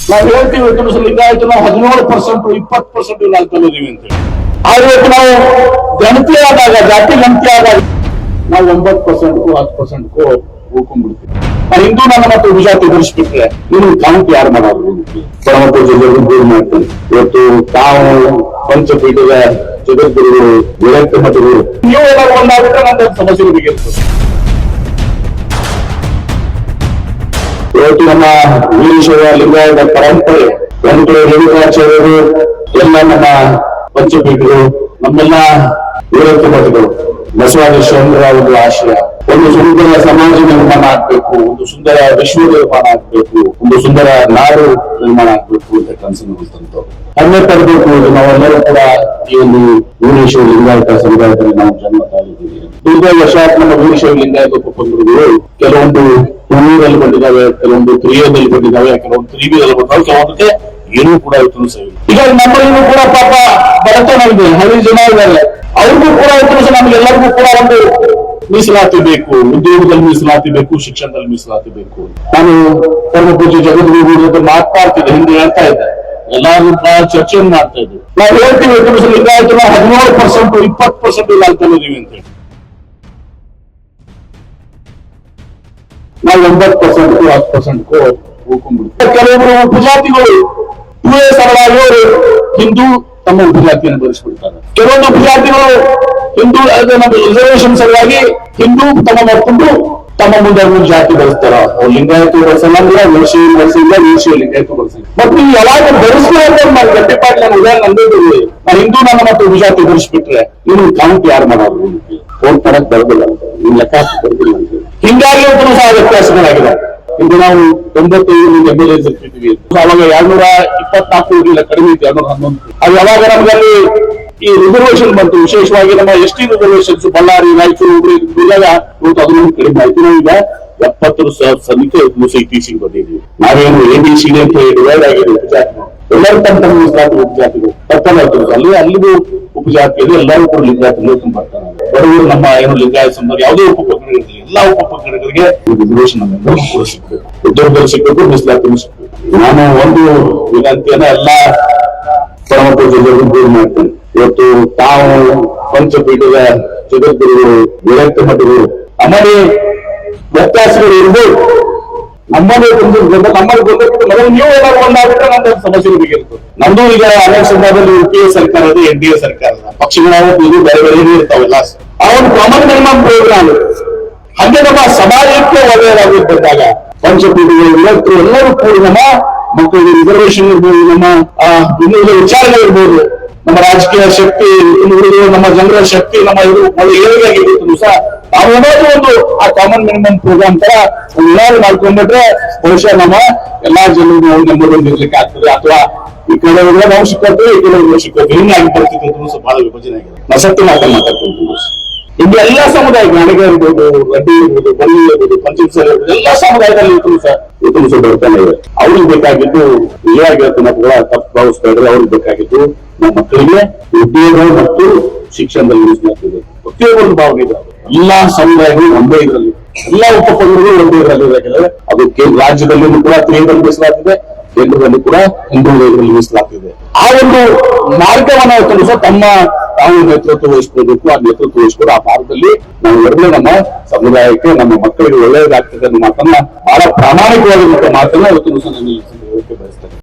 ನಾವು ಹೇಳ್ತೀವಿ ಇವತ್ತು ಲಿಂಗಾಯತ ನಾವು 17%, 20% ನಾವು ತಲುದೀವಿ ಅಂತ ಹೇಳಿ. ಆದ್ರೆ ಇವತ್ತು ನಾವು ಗಣತಿ ಆದಾಗ, ಜಾತಿ ಗಣತಿ ಆದಾಗ ನಾವು 9%, 10%ಕ್ಕೂ ಹೋಗ್ಕೊಂಡ್ಬಿಡ್ತೀವಿ. ನಾವು ಹಿಂದೂ ನನ್ನ ಮತ್ತು ವಿಜಾತಿ ಧರಿಸ್ಬಿಟ್ರೆ ಇನ್ನು ಕೌಂಟ್ ಯಾರು ಮಾಡೋದು? ಪರಮತ ಜಗದ್ಗುರು ಮಾಡ್ತಾರೆ. ಇವತ್ತು ತಾವು ಪಂಚಪೀಠದ ಜಗದ್ಗುರುಗಳು, ವಿರಕ್ತ ಮಠಗಳು, ನೀವು ಏನಾದ್ರು ಒಂದಾಗ್ಬಿಟ್ರೆ ನನ್ನ ಸಮಸ್ಯೆ ಬಗೆಹರಿಸ್ತದೆ. ಇವತ್ತು ನಮ್ಮ ವೀರಶೈವ ಲಿಂಗಾಯತ ಪರಂಪರೆ, ರೇಣುಕಾಚಾರ್ಯರು, ಎಲ್ಲ ನಮ್ಮ ಪಂಚಪೀಠಗಳು, ನಮ್ಮೆಲ್ಲ ವಿರಕ್ತ ಮಠಗಳು, ಬಸವಾದಿ ಶರಣರ ಒಂದು ಆಶಯ ಒಂದು ಸುಂದರ ಸಮಾಜ ನಿರ್ಮಾಣ ಆಗ್ಬೇಕು, ಒಂದು ಸುಂದರ ವಿಶ್ವ ನಿರ್ಮಾಣ ಆಗ್ಬೇಕು, ಒಂದು ಸುಂದರ ನಾಡು ನಿರ್ಮಾಣ ಆಗ್ಬೇಕು ಅಂತ ಕನಸನ್ನು ಹೊಂದಂತವ್ರು. ಅನ್ಯ ಪಡಬೇಕು. ನಾವೆಲ್ಲರೂ ಕೂಡ ಈ ಒಂದು ವೀರಶೈವ ಲಿಂಗಾಯತ ಸಮುದಾಯದಲ್ಲಿ ನಾವು ಜನ್ಮ ತಾಳಿದ್ದೀವಿ. ವರ್ಷಾತ್ ನಮ್ಮ ವೀರಶೈವ ಲಿಂಗಾಯತ ಉಪಪಂಗಡಗಳು ಕೆಲವೊಂದು ತುಳೂರಲ್ಲಿ ಬಂದಿದ್ದಾವೆ, ಕೆಲವೊಂದು ಕ್ರಿಯೆಯಲ್ಲಿ ಬಂದಿದ್ದಾವೆ, ಕೆಲವೊಂದು ತ್ರಿವಿಯಲ್ಲಿ ಬಂದಿದ್ದಾವೆ, ಕೆಲವೊಂದಕ್ಕೆ ಏನೂ ಕೂಡ ಇವತ್ತು ಸರಿ. ಈಗ ನಮ್ಮಲ್ಲಿನೂ ಕೂಡ ಪಾಪ ಬಡತನ ಇದೆ, ಹಳ್ಳಿ ಜನ ಇದ್ದಾರೆ, ಅವ್ರಿಗೂ ಕೂಡ ಇವತ್ತು ನಮ್ಗೆಲ್ಲರಿಗೂ ಕೂಡ ಒಂದು ಮೀಸಲಾತಿ ಬೇಕು, ಉದ್ಯೋಗದಲ್ಲಿ ಮೀಸಲಾತಿ ಬೇಕು, ಶಿಕ್ಷಣದಲ್ಲಿ ಮೀಸಲಾತಿ ಬೇಕು. ನಾನು ಪರಮ ಪೂಜ್ಯ ಜಗದ್ಗುರು ಜೊತೆ ಮಾತಾಡ್ತಿದ್ದೆ, ಹಿಂದೆ ಹೇಳ್ತಾ ಇದ್ದೆ, ಎಲ್ಲಾರು ಚರ್ಚೆಯನ್ನು ಮಾಡ್ತಾ ಇದ್ವಿ. ನಾವು ಹೇಳ್ತೀವಿ ಲಿಂಗಾಯತ 17%, 20% ನಾವು ತಲುದೀವಿ ಅಂತ ಹೇಳಿ. ನಾವು 9%, 10%ಕ್ಕೂ ಹೋಗ್ಕೊಂಡ್ಬಿಡ್ತೀವಿ. ಕೆಲವೊಬ್ರು ಉಪಜಾತಿಗಳು ಸಲುವಾಗಿ ಅವರು ಹಿಂದೂ ತಮ್ಮ ಉಪಜಾತಿಯನ್ನು ಬರೆಸ್ಬಿಡ್ತಾರೆ. ಕೆಲವೊಂದು ಉಪಜಾತಿಗಳು ಹಿಂದೂ ನಮ್ಮ ರಿಸರ್ವೇಶನ್ ಸಲುವಾಗಿ ಹಿಂದೂ ತಮ್ಮ ಮಾಡ್ಕೊಂಡು ತಮ್ಮ ಮುಂದೆ ಜಾತಿ ಬೆಳೆಸ್ತಾರ. ಅವ್ರು ಲಿಂಗಾಯತ ಬಳಸಲ್ಲ, ವೀರಶೈವ ಬಳಸಿಲ್ಲ, ವೀರಶೈವ ಲಿಂಗಾಯತ ಬಳಸಿಲ್ಲ. ಮತ್ತೆ ನೀವು ಯಾವಾಗ ಬೆಳೆಸ್ಕೊಳ್ಳೋದು ನಾನು ಗಟ್ಟಿಪಾಟಿ ನಾನು ಉದಾಹರಣೆ ನಂದಿದ್ದೀವಿ. ನಾನು ಹಿಂದೂ ನನ್ನ ಮತ್ತು ವಿಜಾತಿ ಬೆಳೆಸ್ಬಿಟ್ರೆ ಇನ್ನು ಕೌಂಟ್ ಯಾರು ಮಾಡೋದು? ವೋಟ್ ಮಾಡಕ್ ಬರೋದಿಲ್ಲ ಅಂತ, ನಿಮ್ ಲೆಕ್ಕ ಬರೋದಿಲ್ಲ ಅಂತ. ಹಿಂಗಾಗಿ ಸಹ ವ್ಯತ್ಯಾಸಗಳಾಗಿದೆ. ಇಂದು ನಾವು 95 MLA ಇರ್ತಿದ್ವಿ, ಅವಾಗ 224 ಇರಲಿಲ್ಲ, ಕಡಿಮೆ ಇತ್ತು 211. ಅದು ಯಾವಾಗ ನಮಗಲ್ಲಿ ಈ ರಿಸರ್ವೇಶನ್ ಬಂತು, ವಿಶೇಷವಾಗಿ ನಮ್ಮ ST ರಿಸರ್ವೇಶನ್ಸ್ ಬಳ್ಳಾರಿ, ರಾಯಚೂರು, ಹುಬ್ಬಳ್ಳಿ ಅದನ್ನು ಕಡಿಮೆ ಆಯ್ತು. ನಾವೀಗ 70,000 ಸಮಿತಿ ಇತ್ತೀಚೆಗೆ ಬಂದಿದ್ವಿ. ನಾವೇನು ABCD ಅಂತ ಡಿವೈಡ್ ಆಗಿದೆ ಉಪಜಾತಿಗಳು, ಎಲ್ಲರೂ ತಮ್ಮ ತಮ್ಮ ಮೀಸಲಾತಿ ಉಪಜಾತಿಗಳು ಬರ್ತಾನೆ. ಅಲ್ಲಿಗೂ ಉಪಜಾತಿ ಇದೆ, ಎಲ್ಲರೂ ಕೂಡ ಲಿಂಗಾಯತ ಬರ್ತಾನೆ. ಬಡವರು ನಮ್ಮ ಏನು ಲಿಂಗಾಯತ ಸಂಬಂಧ ಯಾವುದೇ ಉಪಪಂಗಡಗಳಿರಲಿ, ಎಲ್ಲಾ ಉಪಪಂಗಡಗಳಿಗೆ ರಿಸರ್ವೇಶನ್ ನಮ್ಮೆಲ್ಲರೂ ಕೂಡ ಸಿಗ್ಬೇಕು, ಉದ್ಯೋಗದಲ್ಲಿ ಸಿಗ್ಬೇಕು, ಮೀಸಲಾತಿ ಸಿಗ್ಬೇಕು. ನಾನು ಒಂದು ವಿನಂತಿಯನ್ನ ಎಲ್ಲಾ ಪರಮ ಪೂಜ್ಯ ಜಗದ್ಗುರು ಮಾಡ್ತೇನೆ. ಇವತ್ತು ತಾವು ಪಂಚಪೀಠದ ಜಗದ್ಗುರುಗಳು, ವಿರಕ್ತ ಮಠಗಳು, ನಮ್ಮಲ್ಲಿ ವ್ಯತ್ಯಾಸಗಳು ಇರ್ಬೋದು. ನಮ್ಮಲ್ಲಿ ಬಂದಕ್ಕಿಂತ ಮೊದಲು ನೀವು ಏನಾದ್ರು ಒಂದಾಗ್ಬಿಟ್ರೆ ನನ್ನ ಸಮಸ್ಯೆ ಬಗೆಹರಿಸ್ತದೆ. ನಮ್ದು ಈಗ ಅನೇಕ ಸಂದರ್ಭದಲ್ಲಿ UPA ಸರ್ಕಾರದ, NDA ಸರ್ಕಾರದ ಪಕ್ಷಗಳಾಗ ಇದು ಬೇರೆ ಬೇರೆ ಇರ್ತಾವೆಲ್ಲ. ಆ ಒಂದು ಕಾಮನ್ ಮಿನಿಮಮ್ ಪ್ರೋಗ್ರಾಮ್ ಹಾಗೆ ನಮ್ಮ ಸಮಾಜಕ್ಕೆ ಒಳ್ಳೆಯದಾಗಿದ್ದಾಗ ಪಂಚಪೀಠಗಳು, ವಿರಕ್ತರು ಎಲ್ಲರೂ ಕೂಡಿ ನಮ್ಮ ಮಕ್ಕಳಿಗೆ ರಿಸರ್ವೇಶನ್ ಇರ್ಬೋದು, ನಮ್ಮ ಇನ್ನುಳಿದ ವಿಚಾರಗಳಿರ್ಬೋದು, ನಮ್ಮ ರಾಜಕೀಯ ಶಕ್ತಿ, ನಮ್ಮ ಜನರ ಶಕ್ತಿ, ನಮ್ಮ ಇದು ಏರಿಯಾಗಿದ್ದು ಸಹ ನಾವು ಏನಾದ್ರು ಒಂದು ಆ ಕಾಮನ್ ಮಿನಿಮಮ್ ಪ್ರೋಗ್ರಾಮ್ ತರ ಏನಾದ್ರು ಮಾಡ್ಕೊಂಡ್ಬಿಟ್ರೆ ಬಹುಶಃ ನಮ್ಮ ಎಲ್ಲಾ ಜನರು ನಾವು ನಂಬರ್ ಇರ್ಲಿಕ್ಕೆ ಆಗ್ತದೆ. ಅಥವಾ ಈ ಕಡೆ ನಾವು ಸಿಕ್ಕೋತೀವಿ, ಈ ಕಡೆ ಸಿಕ್ಕೋತೀವಿ, ಹಿಂಗಾಗಿ ಪರಿಸ್ಥಿತಿ ಬಹಳ ವಿಭಜನೆ ಆಗಿದೆ. ನಾವು ಸತ್ಯ ಮಾತಾಡ್ತೀವಿ. ಇಲ್ಲಿ ಎಲ್ಲಾ ಸಮುದಾಯ, ನಾಡಿಗ ಇರ್ಬೋದು, ರೆಡ್ಡಿ ಇರ್ಬೋದು, ಬಲ್ಲಿ ಇರ್ಬೋದು, ಪಂಚಮಸಾಲಿ ಇರ್ಬೋದು, ಎಲ್ಲಾ ಸಮುದಾಯದಲ್ಲಿ ಸಹ ಬರ್ತಾನೆ ಇದೆ. ಅವ್ರಿಗೆ ಬೇಕಾಗಿದ್ದು ನಿಜವಾಗಿರುತ್ತೆ ಕೂಡ ತಪ್ಪು ಭಾವಿಸ್ತಾ ಇದ್ರೆ, ಅವ್ರಿಗೆ ಬೇಕಾಗಿದ್ದು ನಮ್ಮ ಮಕ್ಕಳಿಗೆ ಉದ್ಯೋಗ ಮತ್ತು ಶಿಕ್ಷಣದಲ್ಲಿ ಮೀಸಲಾತಿದೆ. ಪ್ರತಿಯೊಂದು ಭಾವನೆ ಇದೆ. ಎಲ್ಲಾ ಸಮುದಾಯಗಳು ಒಂದೇ ಇದರಲ್ಲಿ, ಎಲ್ಲಾ ಉಪಪಂಗಡಗಳು ಒಂದೇ ಇದರಲ್ಲಿ ಇರಲಿಲ್ಲ. ಅದು ರಾಜ್ಯದಲ್ಲೂ ಕೂಡ ತ್ರಿಯದಲ್ಲಿ ಮೀಸಲಾತಿದೆ, ಕೇಂದ್ರದಲ್ಲಿ ಕೂಡ ಹಿಂದುಳಿದರಲ್ಲಿ ಮೀಸಲಾತಿದೆ. ಆ ಒಂದು ಮಾರ್ಗವನ್ನ ತಾವು ನೇತೃತ್ವ ವಹಿಸ್ಕೋಬೇಕು. ಆ ನೇತೃತ್ವ ವಹಿಸ್ಕೊಂಡು ಆ ಮಾರ್ಗದಲ್ಲಿ ನಾವು ಎರಡನೇ ನಮ್ಮ ಸಮುದಾಯಕ್ಕೆ, ನಮ್ಮ ಮಕ್ಕಳಿಗೆ ಒಳ್ಳೆಯದಾಗ್ತದೆ ಅನ್ನೋ ಮಾತನ್ನ ಬಹಳ ಪ್ರಾಮಾಣಿಕವಾಗಿ ಮಾತನ್ನ ಇವತ್ತು ನಾನು ಬಯಸ್ತೇನೆ.